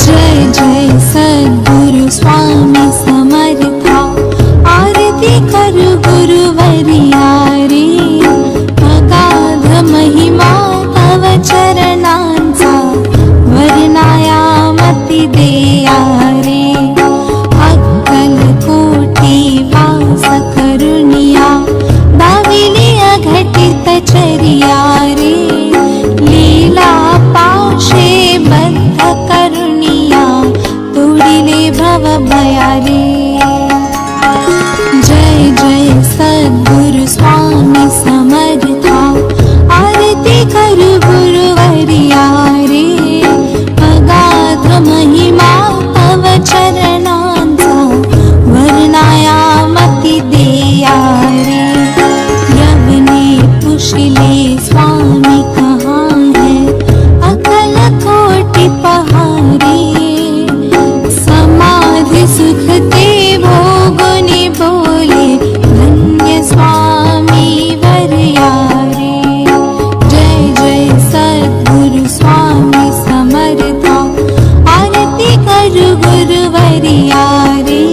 जय जय सद्गुरु स्वामी समर्था, आरती करू गुरुवर्या रे। अगाध महिमा तव चरणांचा, वर्णायामती देया रे। अक्कल कोटी वास करुणिया, दाविली अघटित चर्या रे। लीला पाशे बद्ध करुणिया, तोडिले भव भया रे। जय जय सद्गुरु स्वामी समर्था, आरती करू गुरुवर्या रे। अगाध महिमा तव चरणांचा, वर्णायामती देया रे। यवने पुछले स्वामी कहाँ है, अकल कोटि पहारे। समाधि सुख ते भोगुनि बोले, धन्य स्वामी वर्या रे। जय जय सद्गुरु स्वामी समर्था, आरती करू गुरुवर्या रे।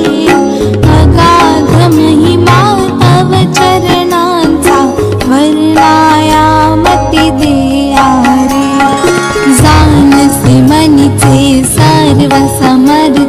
अगाध महिमा तव चरणांचा, वर्णायामती देया रे। जाणसे मनीचे सर्व समर्थ,